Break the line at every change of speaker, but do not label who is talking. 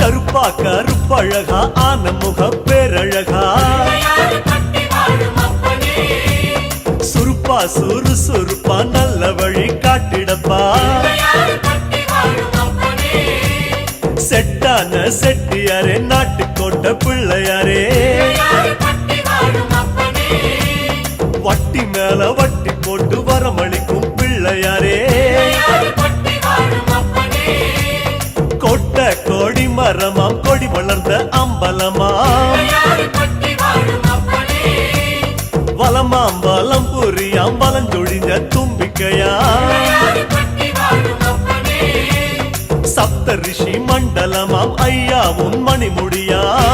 கருப்பா கருப்பழகா ஆன முக பேரழகா சுருப்பா சுறுசுறுப்பா நல்ல வழி காட்டிடப்பா செட்டான செட்டியாரே நாட்டுக்கோட்ட பிள்ளையாரே வட்டி மேல வட்டி போட்டு வரமளிக்கும் பிள்ளையாரே கொட்ட கோடி மரமாம் கொடி வளர்ந்த அம்பலமாம் வலமாம் வலம் புரியாம் வலஞ்சொழிஞ்ச தும்பிக்கையாம் சப்த ரிஷி மண்டலமாம் ஐயாவும் மணிமுடியாம்